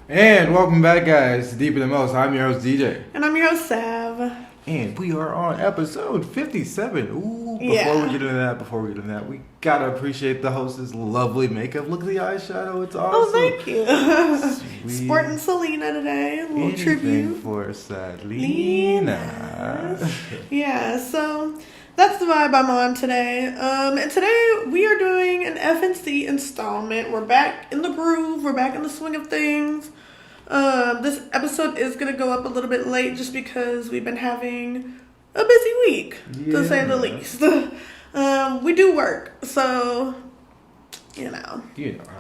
And welcome back, guys, to Deeper Than Most. I'm your host, DJ. And I'm your host, Sav. And we are on episode 57. Ooh, Yeah. before we get into that, we gotta appreciate the host's lovely makeup. Look at the eyeshadow, it's Oh, awesome. thank you. Sporting Selena today, a little tribute. For Selena. Yeah, so that's the vibe I'm on today. And today we are doing an FNC installment. We're back in the groove. We're back in the swing of things. This episode is going to go up a little bit late just because we've been having a busy week, to say the least. We do work, so, you know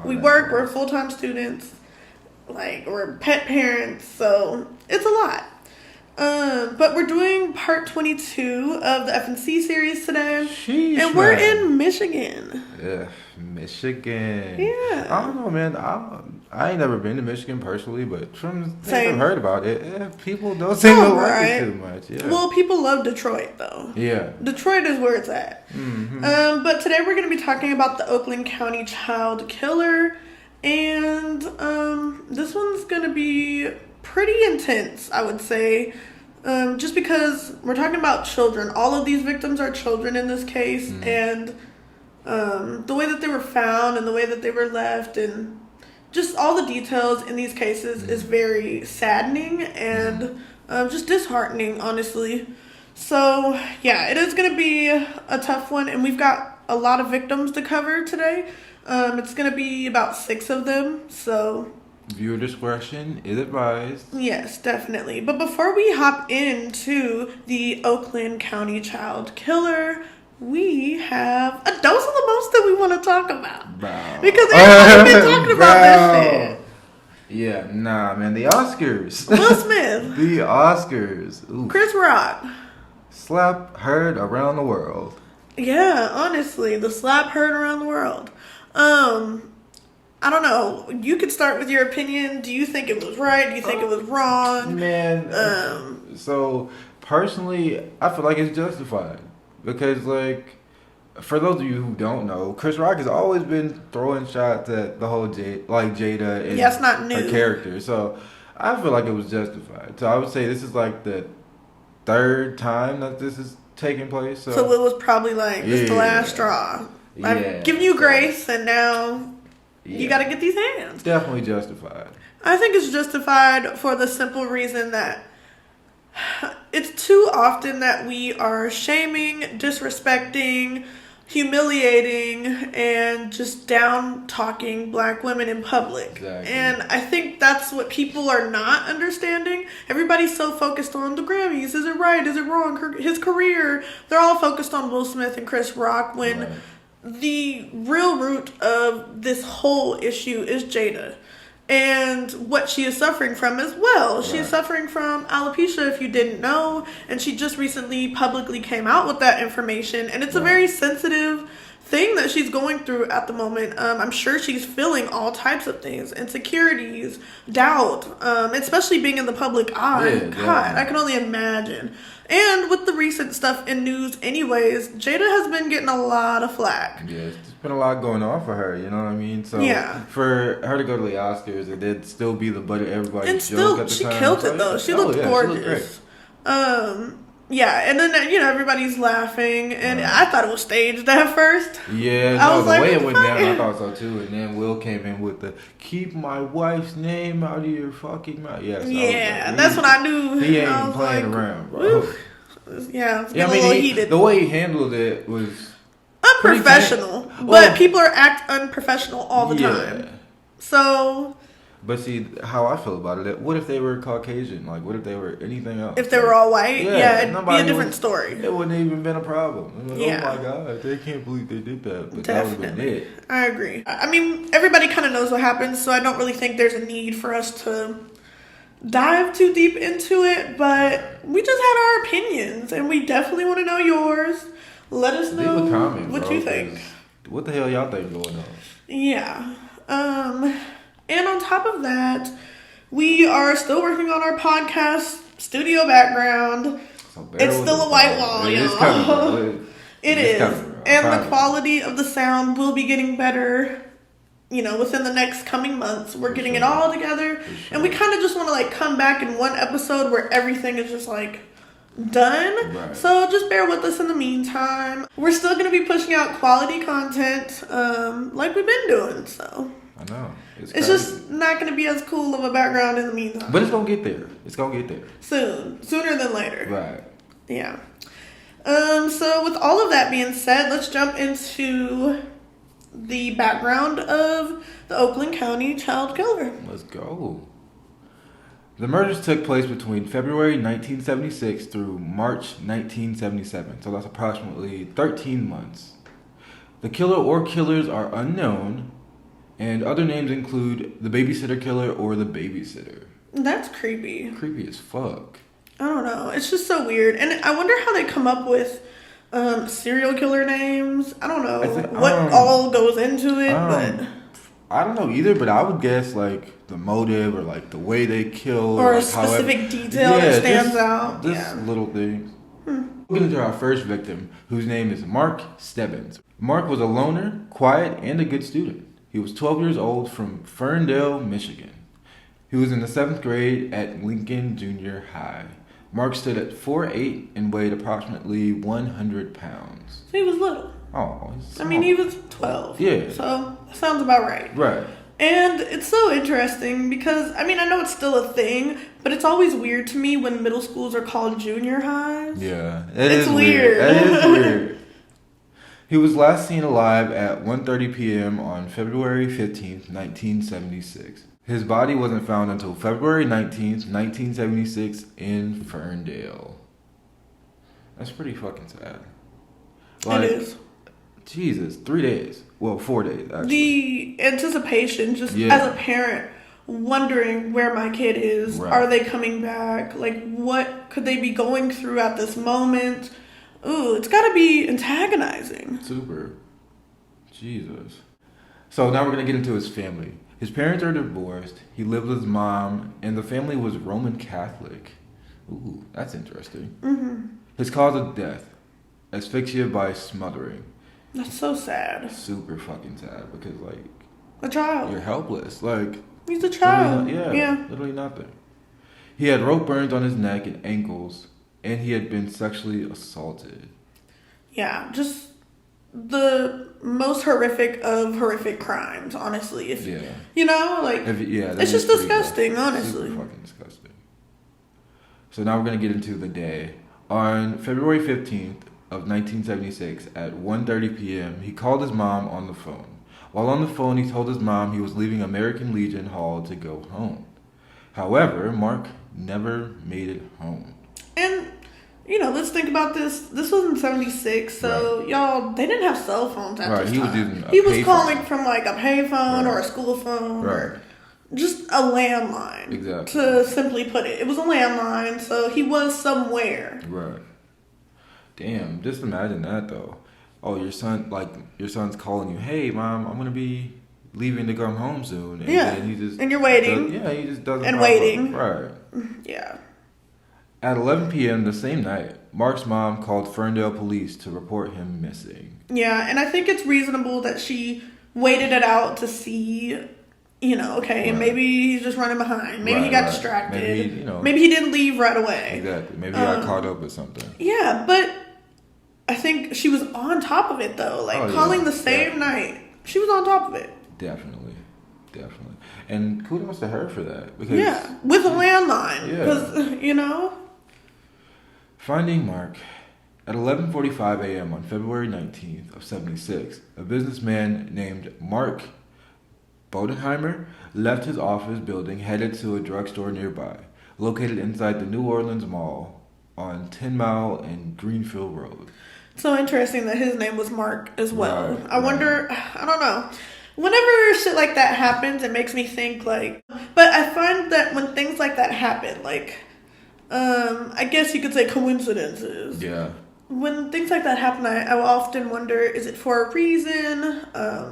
we work, we're full-time students, like, we're pet parents, so it's a lot. But we're doing part 22 of the FNC series today. Sheesh, and we're in Michigan. Yeah, Michigan. Yeah. I don't know, man. I ain't never been to Michigan personally, but from things Same. I've heard about it, people don't seem to like Right. it too much. Yeah. Well, people love Detroit, though. Yeah. Detroit is where it's at. Mm-hmm. But today we're going to be talking about the Oakland County child killer. And this one's going to be pretty intense, I would say. Just because we're talking about children. All of these victims are children in this case. And the way that they were found and the way that they were left and just all the details in these cases is very saddening and just disheartening, honestly. So, yeah, it is going to be a tough one. And we've got a lot of victims to cover today. It's going to be about 6 of them. So, viewer discretion is advised. yes, definitely. But before we hop into the Oakland County child killer, we have a dose of the most that we want to talk about. Bro. Because everybody's been talking about that shit. Yeah, nah, man. The Oscars. Will Smith. The Oscars. Ooh. Chris Rock. Slap heard around the world. Yeah, honestly, the slap heard around the world. I don't know. You could start with your opinion. Do you think it was right? Do you think it was wrong? Man, so personally, I feel like it's justified. Because, like, for those of you who don't know, Chris Rock has always been throwing shots at the whole Jada and it's not new. her character. So I feel like it was justified. So I would say this is like the 3rd time that this is taking place. So it was probably like, this is the last straw. I've given you grace, and now you got to get these hands. Definitely justified. I think it's justified for the simple reason that it's too often that we are shaming, disrespecting, humiliating, and just down-talking black women in public. Exactly. And I think that's what people are not understanding. Everybody's so focused on the Grammys. Is it right? Is it wrong? His career. They're all focused on Will Smith and Chris Rock when the real root of this whole issue is Jada. And what she is suffering from as well. She is suffering from alopecia, if you didn't know. And she just recently publicly came out with that information. And it's a very sensitive thing that she's going through at the moment. I'm sure she's feeling all types of things. Insecurities, doubt, especially being in the public eye. Yeah, God, definitely. I can only imagine. And with the recent stuff in news anyways, Jada has been getting a lot of flack. Yeah, there's been a lot going on for her, you know what I mean? So for her to go to the Oscars, it did still be the butt of everybody's And joke still, at the she time. killed So, it though. yeah. She looked gorgeous. She looked great. Yeah, and then, everybody's laughing, and I thought it was staged at first. Yeah, I no, was the like, way it what went the down, fuck? I thought so too. And then Will came in with the "keep my wife's name out of your fucking mouth." Yes, Yeah, that's when I knew. He ain't I even was playing like, around, bro. woof. Yeah, it's getting a little heated. The way he handled it was Unprofessional, but people act unprofessional all the time. So, but see how I feel about it. What if they were Caucasian? Like, what if they were anything else? if they were all white, it'd be nobody a different story. It wouldn't even been a problem. Like, Yeah. Oh my God, they can't believe they did that. But Definitely. that would have been it. I agree. I mean, everybody kind of knows what happens, so I don't really think there's a need for us to dive too deep into it, but we just had our opinions, and we definitely want to know yours. Let us know Leave a comment, what bro, you think. What the hell y'all think going on? Yeah. And on top of that, we are still working on our podcast studio background. So It's still a white wall, y'all. It is. And the quality of the sound will be getting better. within the next coming months, we're getting it sure. all together. Sure. And we kind of just want to, like, come back in one episode where everything is just, like, done. Right. So just bear with us in the meantime. We're still going to be pushing out quality content like we've been doing. So I know. it's just not going to be as cool of a background in the meantime. But it's going to get there. It's going to get there. Sooner than later. Right. Yeah. So with all of that being said, let's jump into the background of the Oakland County child killer. Let's go. The murders took place between February 1976 through March 1977, so that's approximately 13 months. The killer or killers are unknown, and other names include the babysitter killer or the babysitter. That's creepy. Creepy as fuck. I don't know. It's just so weird. And I wonder how they come up with serial killer names. I don't know what all goes into it, but I don't know either, but I would guess like the motive or like the way they kill or like, a specific detail that stands out. Just little things. We'll get into our first victim, whose name is Mark Stebbins. Mark was a loner, quiet, and a good student. He was 12 years old from Ferndale, Michigan. He was in the 7th grade at Lincoln Junior High. Mark stood at 4'8" and weighed approximately 100 pounds. So he was little. Oh, he was 12. Yeah. So that sounds about right. Right. And it's so interesting because, I know it's still a thing, but it's always weird to me when middle schools are called junior highs. Yeah. It's weird. That is weird. He was last seen alive at 1:30 p.m. on February 15th, 1976. His body wasn't found until February 19th, 1976 in Ferndale. That's pretty fucking sad. It is. Jesus, 3 days. Well, 4 days, actually. The anticipation, just as a parent, wondering where my kid is. Right. Are they coming back? Like, what could they be going through at this moment? Ooh, it's got to be antagonizing. Super. Jesus. So now we're going to get into his family. His parents are divorced, he lived with his mom, and the family was Roman Catholic. Ooh, that's interesting. Mm-hmm. His cause of death, asphyxia by smothering. That's so sad. Super fucking sad because, like... A child. You're helpless. Like... He's a child. Yeah, literally nothing. He had rope burns on his neck and ankles, and he had been sexually assaulted. Yeah, just the most horrific of horrific crimes, honestly. It's just disgusting, honestly. Super fucking disgusting. So now we're going to get into the day. On February 15th of 1976 at 1:30 p.m., he called his mom on the phone. While on the phone, he told his mom he was leaving American Legion Hall to go home. However, Mark never made it home. And let's think about this. This was in 76, so y'all, they didn't have cell phones at this time. He was calling from like a payphone or a school phone or just a landline. Exactly. To simply put it. It was a landline, so he was somewhere. Right. Damn, just imagine that though. Oh, your son's calling you, hey mom, I'm gonna be leaving to come home soon. And and you're waiting. He just doesn't. And waiting. Right. Yeah. At 11 p.m. the same night, Mark's mom called Ferndale police to report him missing. Yeah, and I think it's reasonable that she waited it out to see, and maybe he's just running behind. Maybe he got distracted. Maybe he didn't leave right away. Exactly. Maybe he got caught up with something. Yeah, but I think she was on top of it, though. Calling the same night. She was on top of it. Definitely. And kudos to her for that. Because, with a landline. Because, Finding Mark. At 11:45 a.m. on February 19th of 76, a businessman named Mark Bodenheimer left his office building headed to a drugstore nearby, located inside the New Orleans Mall on 10 Mile and Greenfield Road. So interesting that his name was Mark as well. I wonder, I don't know. Whenever shit like that happens, it makes me think but I find that when things like that happen, I guess you could say coincidences. Yeah. When things like that happen, I will often wonder, is it for a reason?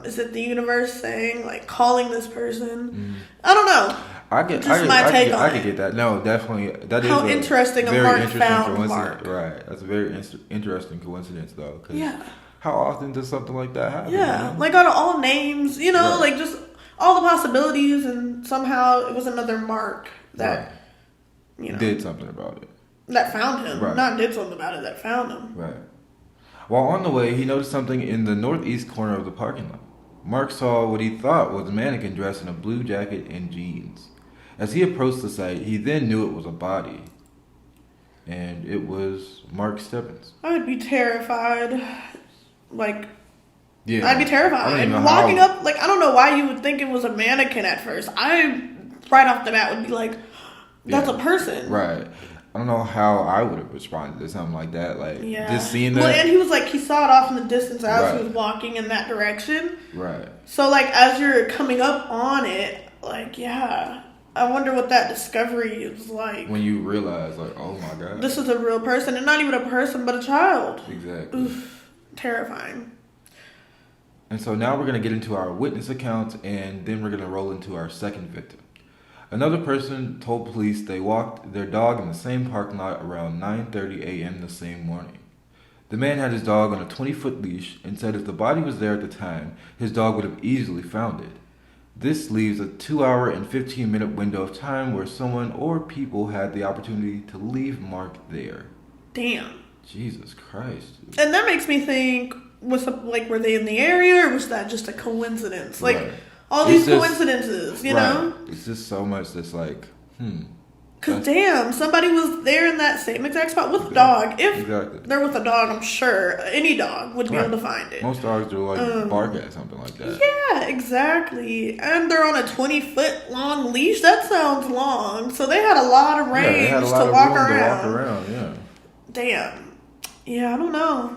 Is it the universe saying, calling this person? I don't know. I get that. No, definitely. That how is interesting a Mark found Mark. Right. That's a very interesting coincidence, though. Yeah. How often does something like that happen? Yeah. Out of all names, just all the possibilities, and somehow it was another Mark that, did something about it. That found him. Right. Not did something about it, that found him. Right. While on the way, he noticed something in the northeast corner of the parking lot. Mark saw what he thought was a mannequin dressed in a blue jacket and jeans. As he approached the site, he then knew it was a body. And it was Mark Stebbins. I would be terrified. Yeah. I'd be terrified. And walking up, I don't know why you would think it was a mannequin at first. I, right off the bat, would be like, that's a person. Right. I don't know how I would have responded to something like that. Just seeing that. Well, and he was he saw it off in the distance as he was walking in that direction. Right. So, as you're coming up on it, I wonder what that discovery is like. When you realize, oh my God. This is a real person, and not even a person, but a child. Exactly. Oof, terrifying. And so now we're going to get into our witness accounts, and then we're going to roll into our second victim. Another person told police they walked their dog in the same parking lot around 9:30 a.m. the same morning. The man had his dog on a 20-foot leash and said if the body was there at the time, his dog would have easily found it. This leaves a 2-hour and 15-minute window of time where someone or people had the opportunity to leave Mark there. Damn. Jesus Christ. And that makes me think, were they in the area, or was that just a coincidence? Right. All these coincidences, you know? It's just so much that's Because damn, somebody was there in that same exact spot with a dog. If they're with a dog, I'm sure any dog would be able to find it. Most dogs do bark at something like that. Yeah, exactly. And they're on a 20-foot long leash. That sounds long. So they had a lot of range to walk around. Yeah. Damn. Yeah, I don't know.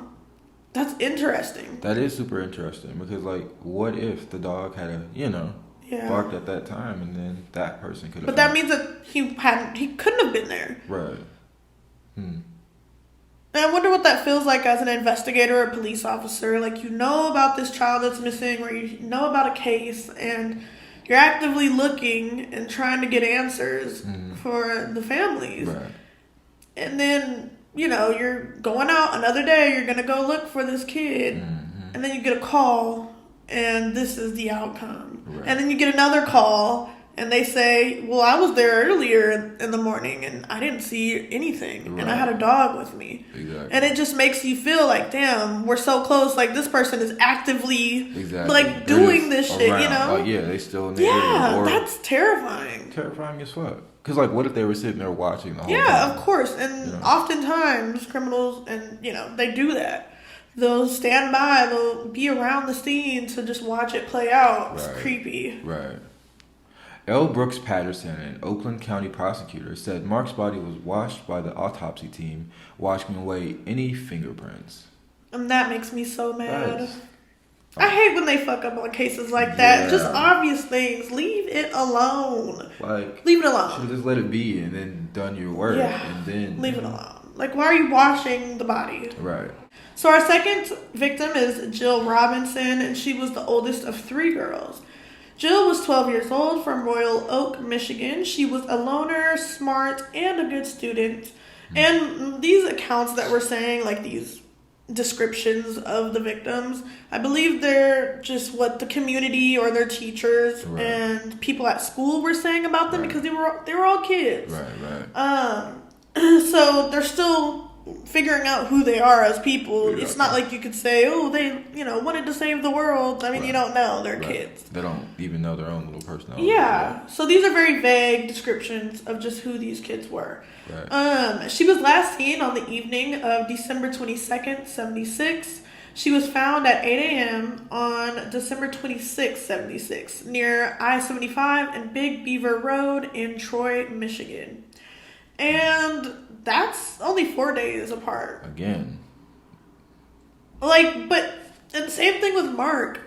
That's interesting. That is super interesting because, what if the dog had barked at that time and then that person could have. But that means that he couldn't have been there. Right. And I wonder what that feels like as an investigator or police officer. You know about this child that's missing, or you know about a case, and you're actively looking and trying to get answers for the families. Right. And then, you're going out another day, you're going to go look for this kid, and then you get a call, and this is the outcome. Right. And then you get another call, and they say, well, I was there earlier in the morning, and I didn't see anything, and I had a dog with me. Exactly. And it just makes you feel damn, we're so close, this person is actively, doing this shit, around. They still in the area. Yeah, that's terrifying. Terrifying as fuck. Because, what if they were sitting there watching the whole time? Yeah, of course. And oftentimes, criminals, and, they do that. They'll stand by, they'll be around the scene to just watch it play out. It's creepy. Right. L. Brooks Patterson, an Oakland County prosecutor, said Mark's body was washed by the autopsy team, washing away any fingerprints. And that makes me so mad. I hate when they fuck up on cases like that. Just obvious things. Leave it alone. Leave it alone. You should just let it be and then done your work. Yeah. And then leave it alone. Why are you washing the body? Right. So our second victim is Jill Robinson, and she was the oldest of 3 girls. Jill was 12 years old from Royal Oak, Michigan. She was a loner, smart, and a good student. And these accounts that we're saying, these descriptions of the victims, I believe they're just what the community or their teachers and people at school were saying about them because they were all kids. Right. So they're still figuring out who they are as people. Yeah. It's not like you could say, oh, they wanted to save the world. I mean, you don't know. They're kids. They don't even know their own little personality. Yeah. So these are very vague descriptions of just who these kids were. Right. She was last seen on the evening of December 22nd, 76. She was found at 8 a.m. on December 26th, 76, near I-75 and Big Beaver Road in Troy, Michigan. And that's only 4 days apart. Again. But and same thing with Mark.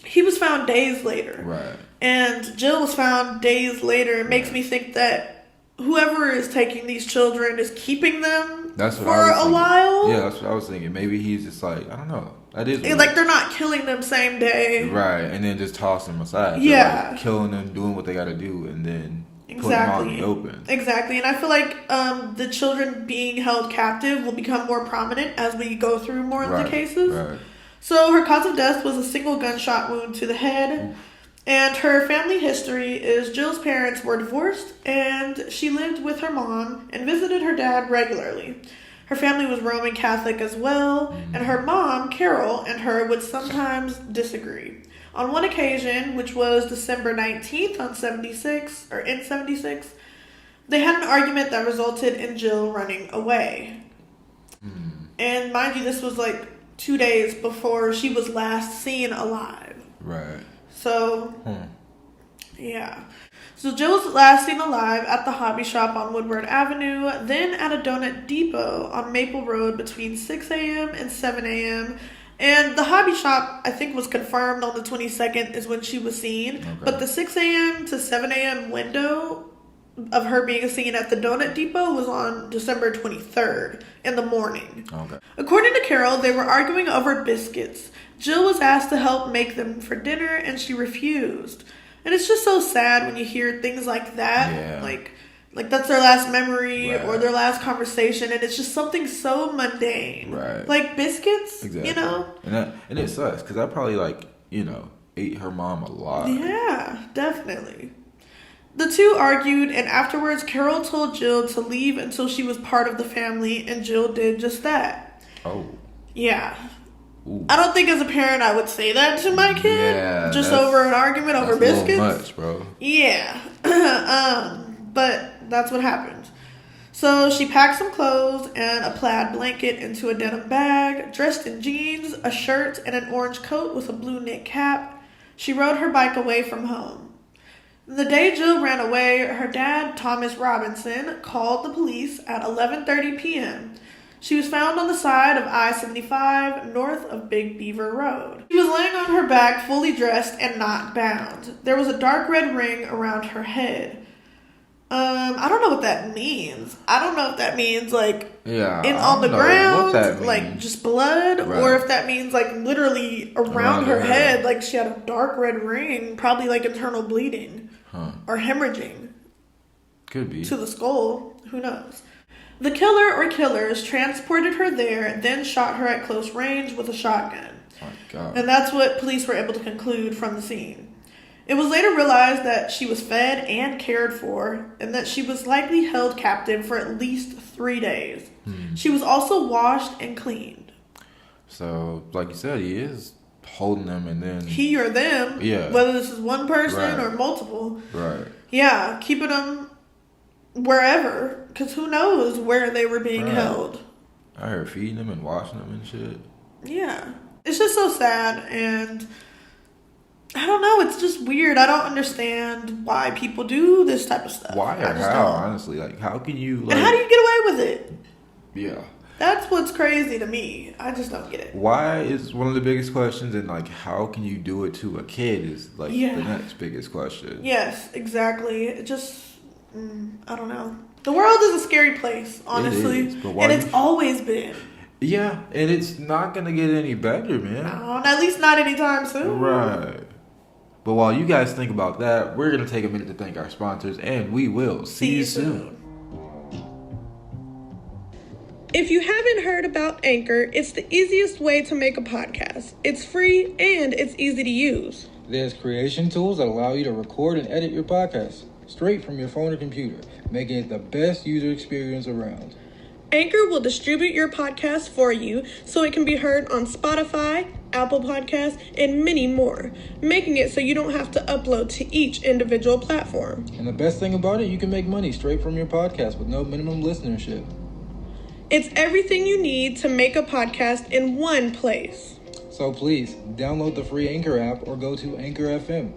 He was found days later. Right. And Jill was found days later. It makes me think that whoever is taking these children is keeping them for a while. Yeah, that's what I was thinking. Maybe he's just I don't know. That is weird. They're not killing them same day. Right, and then just tossing them aside. Yeah. They're killing them, doing what they got to do, and then putting them out in the open. Exactly, and I feel like the children being held captive will become more prominent as we go through more of the cases. Right. So her cause of death was a single gunshot wound to the head. And her family history is Jill's parents were divorced, and she lived with her mom and visited her dad regularly. Her family was Roman Catholic as well, and her mom, Carol, and her would sometimes disagree. On one occasion, which was December 19th in 76, they had an argument that resulted in Jill running away. And mind you, this was like 2 days before she was last seen alive. Right. So, yeah. So Jill was last seen alive at the hobby shop on Woodward Avenue, then at a donut depot on Maple Road between 6 a.m. and 7 a.m. And the hobby shop, I think, was confirmed on the 22nd is when she was seen. Okay. But the 6 a.m. to 7 a.m. window of her being seen at the donut depot was on December 23rd in the morning. Okay. According to Carol, they were arguing over biscuits. Jill was asked to help make them for dinner, and she refused. And it's just so sad when you hear things like that. Yeah. Like that's their last memory or their last conversation, and it's just something so mundane. Right. Like biscuits, exactly. You know? And it sucks, because I probably, ate her mom a lot. Yeah, definitely. The two argued, and afterwards, Carol told Jill to leave until she was part of the family, and Jill did just that. Oh. Yeah. Ooh. I don't think as a parent I would say that to my kid, just over an argument over biscuits. A little much, bro. Yeah. But that's what happened. So she packed some clothes and a plaid blanket into a denim bag, dressed in jeans, a shirt, and an orange coat with a blue knit cap. She rode her bike away from home. The day Jill ran away, her dad, Thomas Robinson, called the police at 11:30 p.m. She was found on the side of I-75 north of Big Beaver Road. She was laying on her back, fully dressed and not bound. There was a dark red ring around her head. I don't know what that means. I don't know if that means on the ground, like just blood, or if that means like literally around her head, like she had a dark red ring, probably like internal bleeding or hemorrhaging. Could be. To the skull. Who knows? The killer or killers transported her there, then shot her at close range with a shotgun. Oh my God. And that's what police were able to conclude from the scene. It was later realized that she was fed and cared for, and that she was likely held captive for at least 3 days. She was also washed and cleaned. So, like you said, he is holding them, and then... He or them, whether this is one person or multiple. Right. Yeah, keeping them wherever, because who knows where they were being held. I heard feeding them and washing them and shit. Yeah. It's just so sad, and... I don't know. It's just weird. I don't understand why people do this type of stuff. Why or how, honestly? Like, how can you... and how do you get away with it? Yeah. That's what's crazy to me. I just don't get it. Why is one of the biggest questions, and, how can you do it to a kid is, the next biggest question. Yes, exactly. It just... I don't know. The world is a scary place, honestly. It is, and it's always been. Yeah, and it's not going to get any better, man. No, at least not anytime soon. Right. But while you guys think about that, we're going to take a minute to thank our sponsors, and we will see you soon. If you haven't heard about Anchor, it's the easiest way to make a podcast. It's free and it's easy to use. There's creation tools that allow you to record and edit your podcast straight from your phone or computer, making it the best user experience around. Anchor will distribute your podcast for you so it can be heard on Spotify, Apple Podcasts, and many more, making it so you don't have to upload to each individual platform. And the best thing about it, you can make money straight from your podcast with no minimum listenership. It's everything you need to make a podcast in one place. So please, download the free Anchor app or go to Anchor FM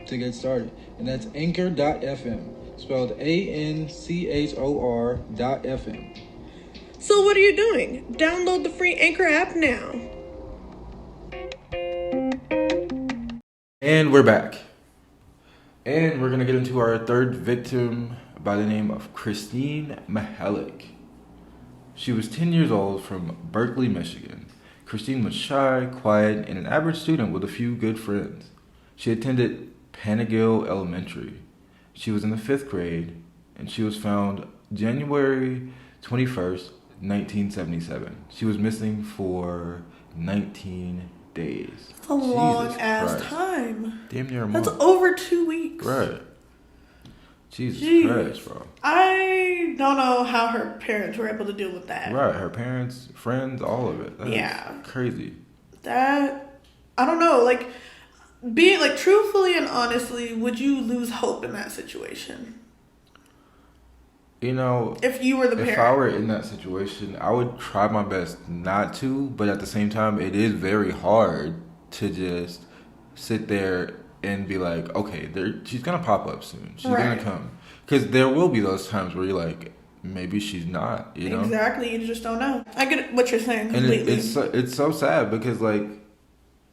to get started. And that's Anchor.fm, spelled ANCHOR.FM. So what are you doing? Download the free Anchor app now. And we're back. And we're going to get into our third victim by the name of Christine Mihalik. She was 10 years old from Berkeley, Michigan. Christine was shy, quiet, and an average student with a few good friends. She attended Panagill Elementary. She was in the 5th grade, and she was found January 21st, 1977. She was missing for 19 days. That's a long ass Christ. time. Damn near a That's month. over 2 weeks. Right. Jesus Jeez. Christ, bro. I don't know how her parents were able to deal with that. Right, her parents, friends, all of it. That Yeah. is crazy. That, I don't know, like, being, like, truthfully and honestly, would you lose hope in that situation? You know, If you were the parent. if I were in that situation, I would try my best not to, but at the same time, it is very hard to just sit there and be like, okay, she's going to pop up soon. She's going Right. to come. Because there will be those times where you're like, maybe she's not, you know? Exactly, you just don't know. I get what you're saying And completely. it's so sad because, like,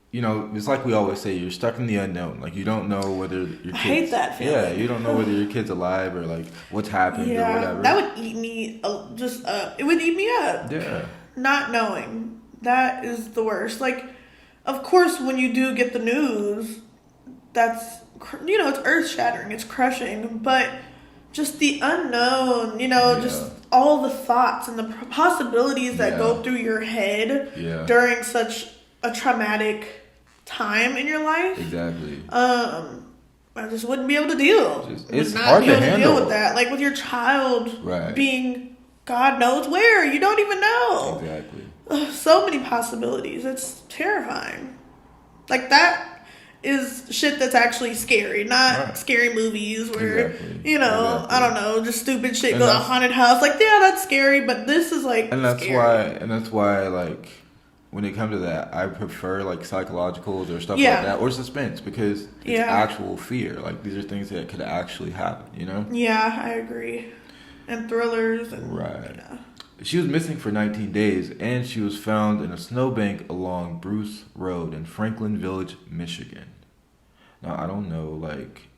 you know, it's like we always say, you're stuck in the unknown. Like, you don't know whether your kids... I hate that feeling. Yeah, you don't know whether your kid's alive or, like, what's happened or whatever. That would eat me it would eat me up. Yeah. Not knowing. That is the worst. Like, of course, when you do get the news, that's, you know, it's earth-shattering, it's crushing, but just the unknown, you know, just all the thoughts and the possibilities that go through your head during such a traumatic time in your life. Exactly. I just wouldn't be able to deal. It's hard to handle. Deal with that. Like with your child being God knows where. You don't even know. Exactly. So many possibilities. It's terrifying. Like that is shit that's actually scary, not scary movies where, you know, I don't know, just stupid shit goes a haunted house. Like, yeah, that's scary, but this is like scary. That's why, like, when it comes to that, I prefer like psychologicals or stuff like that, or suspense, because it's actual fear. Like, these are things that could actually happen, you know? Yeah, I agree. And thrillers and Yeah. She was missing for 19 days, and she was found in a snowbank along Bruce Road in Franklin Village, Michigan. Now, I don't know, like,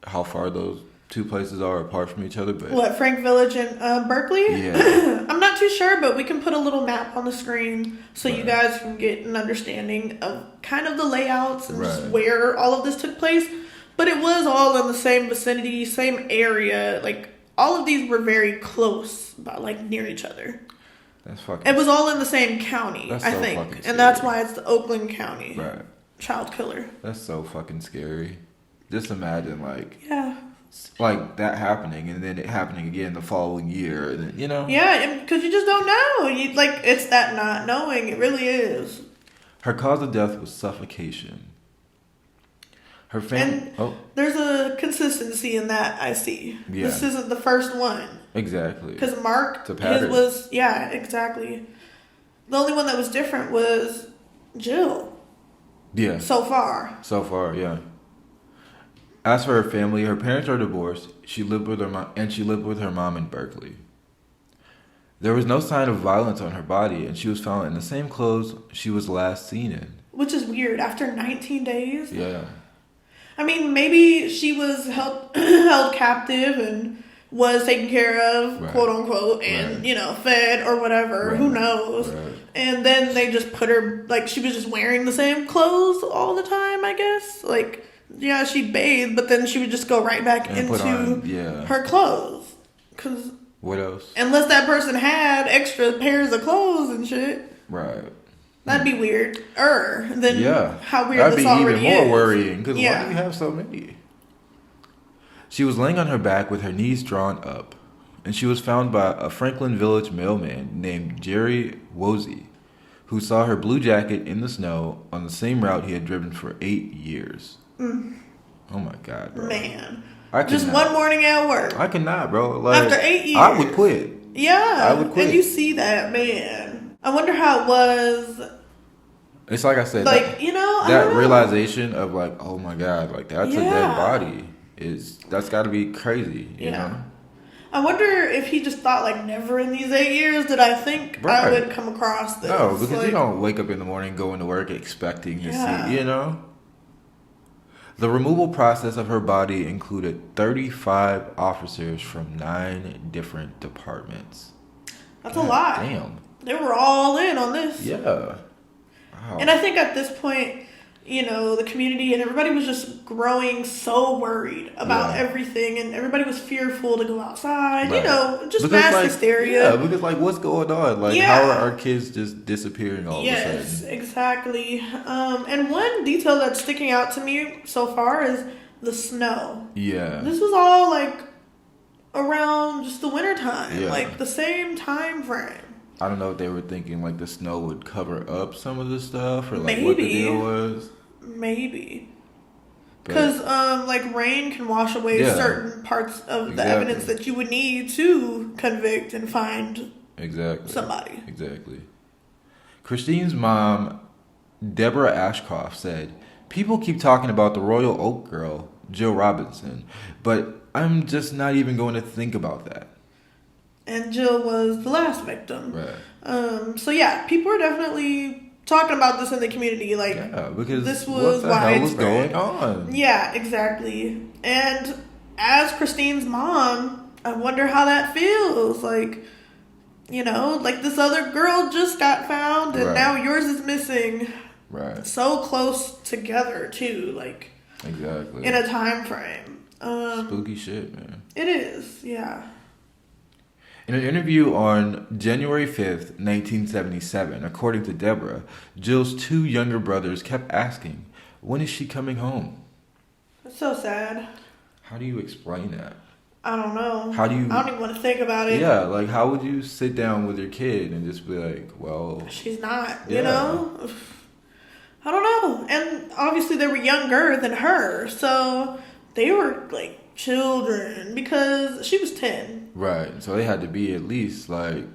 how far those two places are apart from each other, but... What, Frank Village and Berkeley? Yeah. I'm not too sure, but we can put a little map on the screen so you guys can get an understanding of kind of the layouts and just where all of this took place. But it was all in the same vicinity, same area. Like, all of these were very close, but, like, near each other. That's fucking... It was all in the same county, I think. And that's why it's the Oakland County child killer. That's so fucking scary. Just imagine, like... Yeah. Like, that happening, and then it happening again the following year, and then, you know? Yeah, because you just don't know. It's that not knowing. It really is. Her cause of death was suffocation. Her family... There's a consistency in that, I see. Yeah. This isn't the first one. Exactly. Because Mark, his was... Yeah, exactly. The only one that was different was Jill. Yeah. So far, yeah. As for her family, her parents are divorced. She lived with her mom, and she lived with her mom in Berkeley. There was no sign of violence on her body, and she was found in the same clothes she was last seen in. Which is weird. After 19 days? Yeah. I mean, maybe she was held captive and was taken care of, quote unquote, and, you know, fed or whatever. Who knows? And then they just put her, like, she was just wearing the same clothes all the time, I guess. Like, yeah, she'd bathe, but then she would just go right back into her clothes. Cause what else? Unless that person had extra pairs of clothes and shit. Right. That'd be weird. Than how weird That'd this be already even more is. worrying, because why do you have so many? She was laying on her back with her knees drawn up, and she was found by a Franklin Village mailman named Jerry Wozie, who saw her blue jacket in the snow on the same route he had driven for 8 years. Oh my God, bro. Man. Just one morning at work. I cannot, bro. Like, after 8 years. I would quit. Yeah. I would quit. And you see that, man. I wonder how it was. It's like I said. Like, you know, that realization of like, oh my God, like that's a dead body. That's got to be crazy, you know? I wonder if he just thought, like, never in these 8 years did I think I would come across this. No, because you don't wake up in the morning, go into work expecting to see, you know? The removal process of her body included 35 officers from 9 different departments. That's a lot. Damn. They were all in on this. Yeah. Wow. And I think at this point, the community, and everybody was just growing so worried about Yeah. everything, and everybody was fearful to go outside. Right. Just Because, mass like, hysteria. Yeah, because like, what's going on? Like, Yeah. how are our kids just disappearing all of a Yes, sudden? exactly. And one detail that's sticking out to me so far is the snow. Yeah. This was all like around just the winter time, Yeah. like the same time frame. I don't know if they were thinking like the snow would cover up some of the stuff or like what the Maybe. deal was. Maybe. But- Because like rain can wash away Yeah. certain parts of the Exactly. evidence that you would need to convict and find Exactly. somebody. Exactly. Christine's mom, Deborah Ashcroft, said, "People keep talking about the Royal Oak girl, Jill Robinson, but I'm just not even going to think about that." And Jill was the last victim. Right. So yeah, people are definitely talking about this in the community. Like, Yeah, because this was what the hell was widespread. going on? Yeah, exactly. And as Christine's mom, I wonder how that feels. Like, like this other girl just got found and Right. now yours is missing. Right. So close together too, like Exactly. in a time frame. Spooky shit, man. It is, yeah. In an interview on January 5th, 1977, according to Deborah, Jill's two younger brothers kept asking, "When is she coming home?" It's so sad. How do you explain that? I don't know. How do you- I don't even want to think about it. Yeah, like how would you sit down with your kid and just be like, well, She's not, Yeah. I don't know. And obviously they were younger than her, so they were like children because she was 10. right. So they had to be at least like,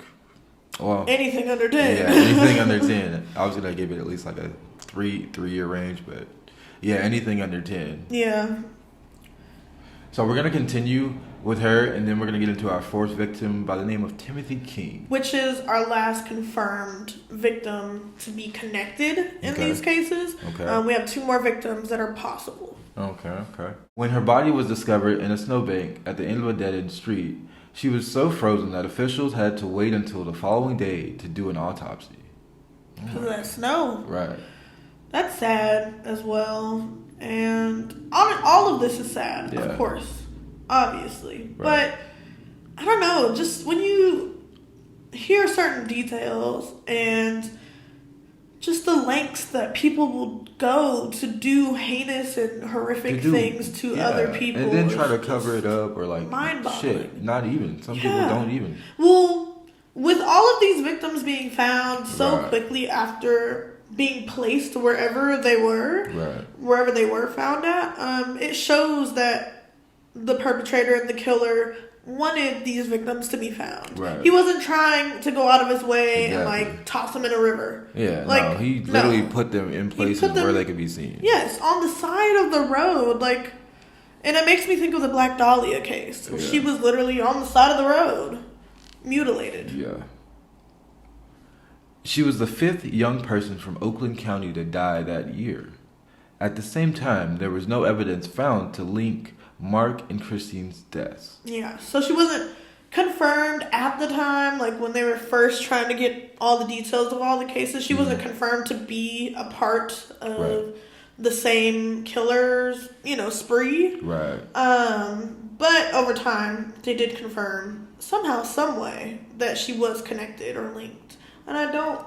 well, Anything under 10. yeah, anything under 10. I was going to give it at least like a three-year range, but yeah, anything under 10. Yeah. So we're going to continue with her, and then we're going to get into our fourth victim by the name of Timothy King. Which is our last confirmed victim to be connected in Okay. these cases. Okay. We have 2 more victims that are possible. Okay. When her body was discovered in a snowbank at the end of a dead-end street, she was so frozen that officials had to wait until the following day to do an autopsy. Because of that snow. Right. That's sad as well. And all of this is sad, Yeah. of course. Obviously. Right. But, I don't know, just when you hear certain details and just the lengths that people will go to do heinous and horrific things to yeah, other people. and then try to is cover just it up or like mind-boggling. shit. Not even. Some people Yeah. don't even. Well, with all of these victims being found so Right. quickly after being placed wherever they were, Right. wherever they were found at, it shows that the perpetrator and the killer wanted these victims to be found. Right. He wasn't trying to go out of his way and Exactly. like toss them in a river. Yeah. Like, no, he no. literally put them in places put them- where they could be seen. Yes, on the side of the road, like, and it makes me think of the Black Dahlia case. Where Yeah. She was literally on the side of the road, mutilated. Yeah. She was the 5th young person from Oakland County to die that year. At the same time, there was no evidence found to link Mark and Christine's deaths. Yeah, so she wasn't confirmed at the time, like when they were first trying to get all the details of all the cases. She wasn't confirmed to be a part of Right. the same killer's, spree. Right. But over time, they did confirm somehow, some way that she was connected or linked. And I don't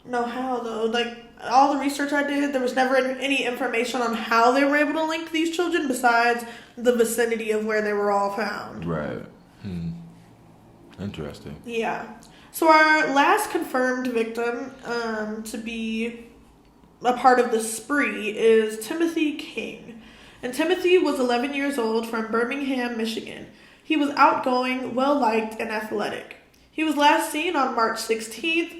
know how though. Like all the research I did, there was never any information on how they were able to link these children besides the vicinity of where they were all found. Right. Interesting. Yeah. So our last confirmed victim to be a part of the spree is Timothy King. And Timothy was 11 years old from Birmingham, Michigan. He was outgoing, well-liked, and athletic. He was last seen on March 16th,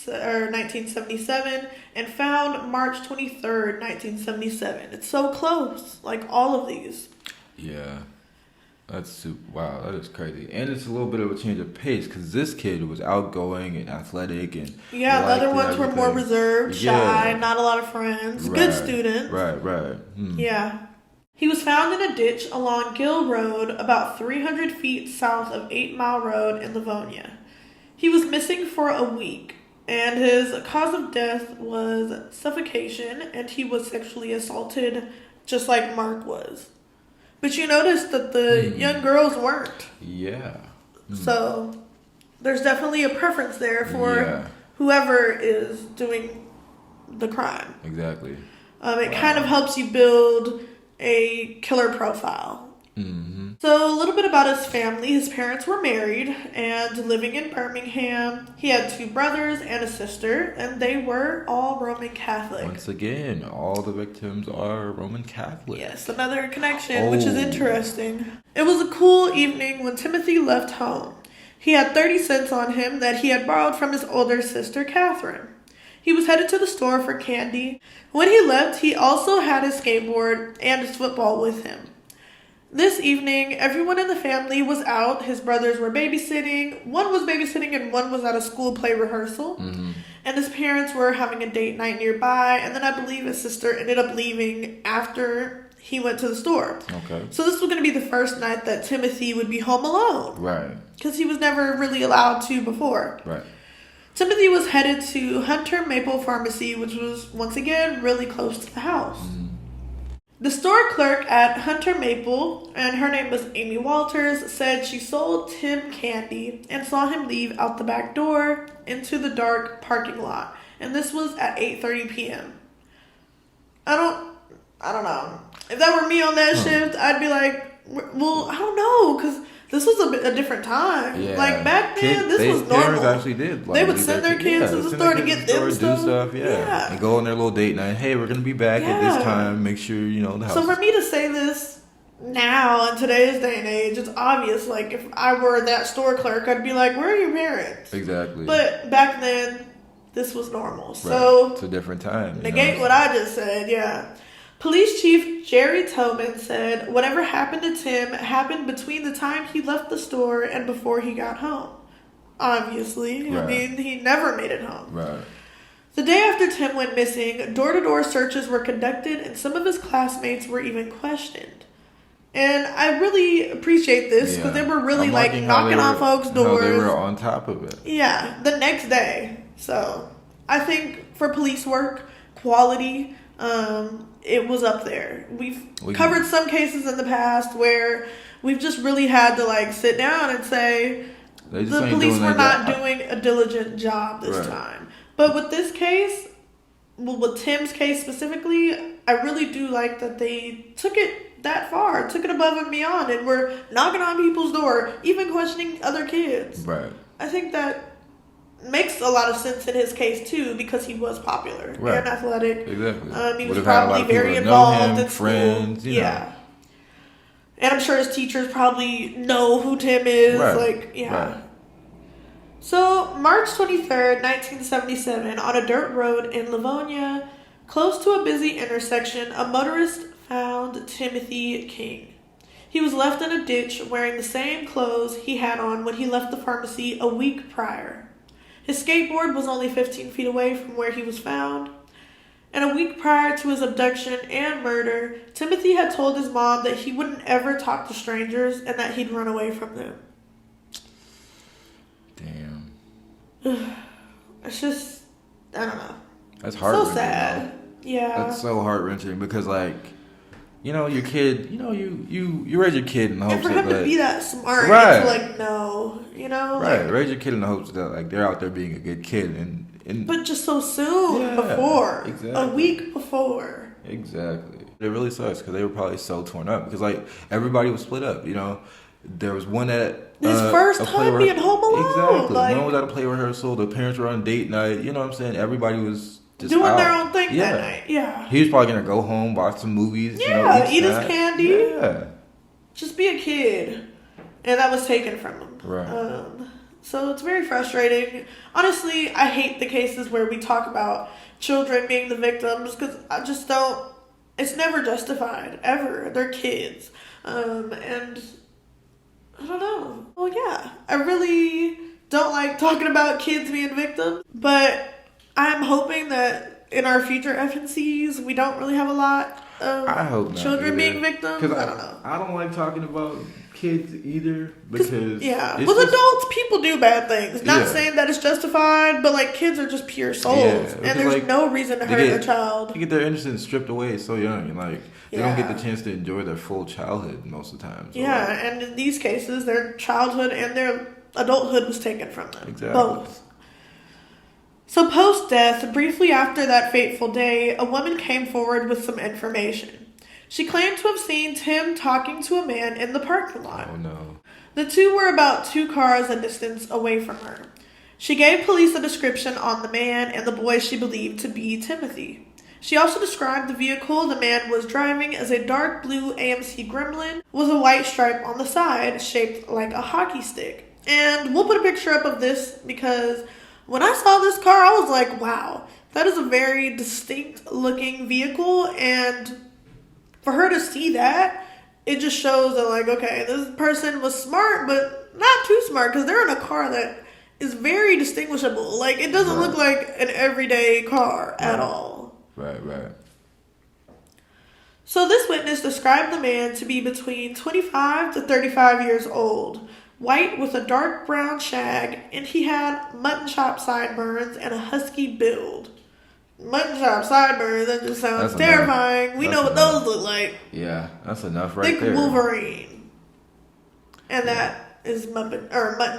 1977, and found March 23rd, 1977. It's so close, like all of these. Yeah. Wow, that is crazy. And it's a little bit of a change of pace because this kid was outgoing and athletic and Yeah, the liked other and ones were more everything. reserved, shy, Yeah. not a lot of friends, Right. good student. Right. Yeah. He was found in a ditch along Gill Road, about 300 feet south of 8 Mile Road in Livonia. He was missing for a week, And his cause of death was suffocation, and he was sexually assaulted just like Mark was. But you notice that the young girls weren't. Yeah. So there's definitely a preference there for whoever is doing the crime. Exactly. It kind of helps you build a killer profile. Mm-hmm. So a little bit about his family. His parents were married and living in Birmingham. He had 2 brothers and a sister, and they were all Roman Catholic. Once again, all the victims are Roman Catholic. Yes, another connection, which is interesting. It was a cool evening when Timothy left home. He had 30 cents on him that he had borrowed from his older sister, Catherine. He was headed to the store for candy. When he left, he also had his skateboard and his football with him. This evening, everyone in the family was out. His brothers were babysitting. One was babysitting and one was at a school play rehearsal. Mm-hmm. And his parents were having a date night nearby. And then I believe his sister ended up leaving after he went to the store. Okay. So this was going to be the first night that Timothy would be home alone. Right. Because he was never really allowed to before. Right. Timothy was headed to Hunter Maple Pharmacy, which was, once again, really close to the house. Mm-hmm. The store clerk at Hunter Maple, and her name was Amy Walters, said she sold Tim candy and saw him leave out the back door into the dark parking lot. And this was at 8:30 p.m. I don't know. If that were me on that shift, I'd be like, well, I don't know, because this was a different time. Yeah. Like, back then, this was normal. Parents actually did. Like, they would send their kids to the store to get them stuff. Do stuff, yeah. And go on their little date night. Hey, we're going to be back at this time. Make sure, the house. So for me to say this now, in today's day and age, it's obvious. Like, if I were that store clerk, I'd be like, where are your parents? Exactly. But back then, this was normal. So it's a different time. Negate what I just said, yeah. Police Chief Jerry Tobin said whatever happened to Tim happened between the time he left the store and before he got home. Obviously. Right. I mean, he never made it home. Right. The day after Tim went missing, door-to-door searches were conducted and some of his classmates were even questioned. And I really appreciate this because they were really knocking on folks' doors. They were on top of it. Yeah, the next day. So I think for police work, quality, it was up there. We've covered some cases in the past where we've just really had to sit down and say the police were not doing a diligent job this time. But with this case, with Tim's case specifically, I really do like that they took it that far, took it above and beyond, and were knocking on people's door, even questioning other kids. Right. I think that makes a lot of sense in his case too, because he was popular and athletic. Exactly. He was probably very involved in friends, school. Yeah. And I'm sure his teachers probably know who Tim is. Right. So, March 23rd, 1977, on a dirt road in Livonia, close to a busy intersection, a motorist found Timothy King. He was left in a ditch wearing the same clothes he had on when he left the pharmacy a week prior. His skateboard was only 15 feet away from where he was found. And a week prior to his abduction and murder, Timothy had told his mom that he wouldn't ever talk to strangers and that he'd run away from them. Damn. It's just, I don't know. That's heart-wrenching. So sad. Yeah. That's so heart-wrenching because, your kid, you raise your kid in the hopes and for him to be that smart, it's no, Right, raise your kid in the hopes that, they're out there being a good kid. and but just so soon before. Exactly. A week before. Exactly. It really sucks because they were probably so torn up because, everybody was split up, There was one at his first time being home alone. Exactly. One was at a play rehearsal. The parents were on date night. You know what I'm saying? Everybody was just doing out. their own thing that night. Yeah. He was probably gonna go home, watch some movies. Yeah, eat his candy. Yeah. Just be a kid, and that was taken from him. Right. So it's very frustrating. Honestly, I hate the cases where we talk about children being the victims because I just don't. It's never justified ever. They're kids, and I don't know. Well, yeah, I really don't like talking about kids being victims, but I'm hoping that in our future FNCs we don't really have a lot I hope not. children being victims. I don't know. I don't like talking about kids either because with just, adults, people do bad things. Not Yeah. saying that it's justified, but like kids are just pure souls, Yeah, and there's like, no reason to hurt a child. They get their innocence stripped away so young, and like they don't get Yeah. the chance to enjoy their full childhood most of the time. So, Yeah, like, and in these cases, their childhood and their adulthood was taken from them. Exactly. Both. So post-death, briefly after that fateful day, a woman came forward with some information. She claimed to have seen Tim talking to a man in the parking lot. oh no. The two were about 2 cars a distance away from her. She gave police a description on the man and the boy she believed to be Timothy. She also described the vehicle the man was driving as a dark blue AMC Gremlin with a white stripe on the side shaped like a hockey stick. And we'll put a picture up of this because when I saw this car, I was like, wow, that is a very distinct looking vehicle. And for her to see that, it just shows that, like, okay, this person was smart, but not too smart because they're in a car that is very distinguishable. Like, it doesn't look like an everyday car at all. Right. So this witness described the man to be between 25 to 35 years old, white with a dark brown shag, and he had mutton chop sideburns and a husky build. Mutton chop sideburns, that just sounds That's terrifying. enough. We That's know what enough. those look like. Yeah, that's enough right Thick there. Wolverine. And that is mutton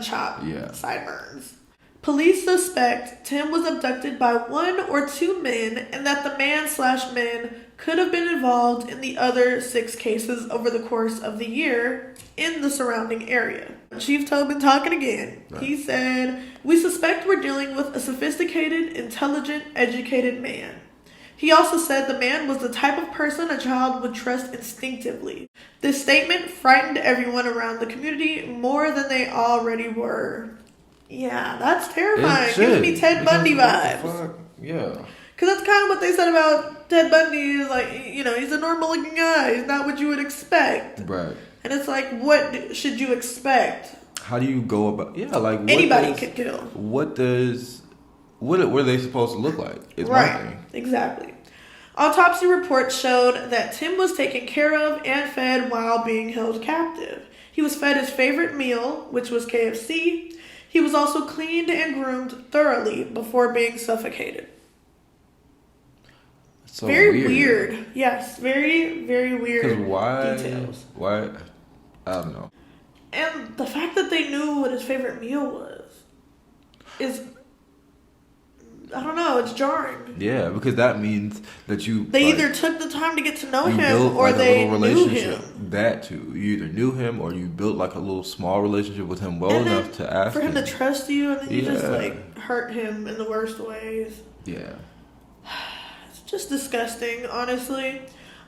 chop Yeah. sideburns. Police suspect Tim was abducted by 1 or 2 men and that the man/men could have been involved in the other 6 cases over the course of the year in the surrounding area. Chief Tobin talking again. Right. He said, "We suspect we're dealing with a sophisticated, intelligent, educated man." He also said the man was the type of person a child would trust instinctively. This statement frightened everyone around the community more than they already were. Yeah, that's terrifying. It Gives should, me Ted Bundy because what vibes. the fuck? Yeah. Because that's kind of what they said about Ted Bundy. Is like, you know, he's a normal looking guy. He's not what you would expect. Right. And it's like, what should you expect? How do you go about? Yeah, like what Anybody does- could kill. What are they supposed to look like? Is my Right, thing. exactly. Autopsy reports showed that Tim was taken care of and fed while being held captive. He was fed his favorite meal, which was KFC. He was also cleaned and groomed thoroughly before being suffocated. So Very weird. Yes, very, very weird Because why? details. Why? I don't know. And the fact that they knew what his favorite meal was is, I don't know, it's jarring. Yeah, because that means that you. They like, either took the time to get to know you him built or like they a little knew relationship. him. That too. You either knew him or you built like a little small relationship with him well And then enough to ask for him to trust you, and then you just Yeah. like hurt him in the worst ways. Yeah. It's just disgusting, honestly.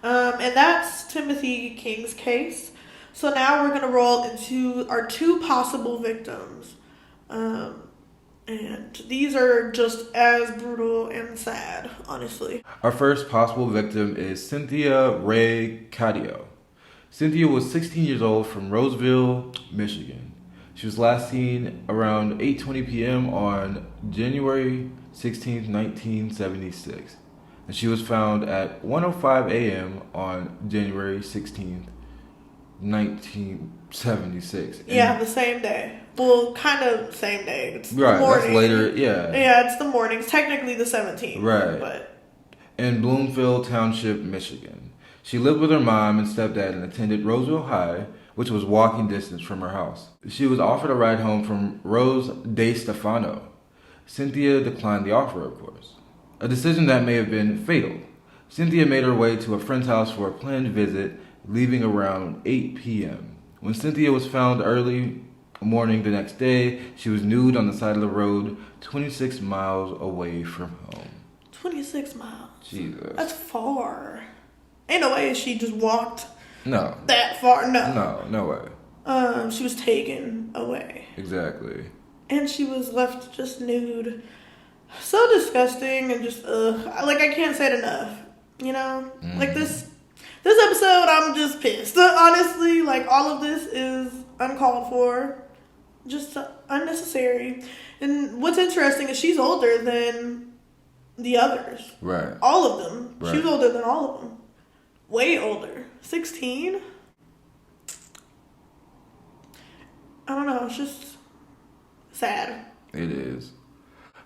And that's Timothy King's case. So now we're gonna roll into our 2 possible victims. And these are just as brutal and sad, honestly. Our first possible victim is Cynthia Ray Cardio. Cynthia was 16 years old from Roseville, Michigan. She was last seen around 8:20 p.m. on January 16, 1976. And she was found at 1:05 a.m. on January 16th, 1976. Yeah, the same day. Well, kind of same day. It's the Right, morning. that's later, yeah. Yeah, it's the morning. It's technically the 17th. Right. But In Bloomfield Township, Michigan. She lived with her mom and stepdad and attended Roseville High, which was walking distance from her house. She was offered a ride home from Rose De Stefano. Cynthia declined the offer, of course. A decision that may have been fatal. Cynthia made her way to a friend's house for a planned visit, leaving around 8 p.m. When Cynthia was found early morning the next day, she was nude on the side of the road, 26 miles away from home. 26 miles. Jesus. That's far. Ain't no way she just walked No. that far. No. No way. She was taken away. Exactly. And she was left just nude. So disgusting and just, like, I can't say it enough. You know? Mm. Like, this episode, I'm just pissed. Honestly, like, all of this is uncalled for. Just unnecessary. And what's interesting is she's older than the others. Right. All of them. Right. She was older than all of them. way older. 16? I don't know. It's just sad. It is.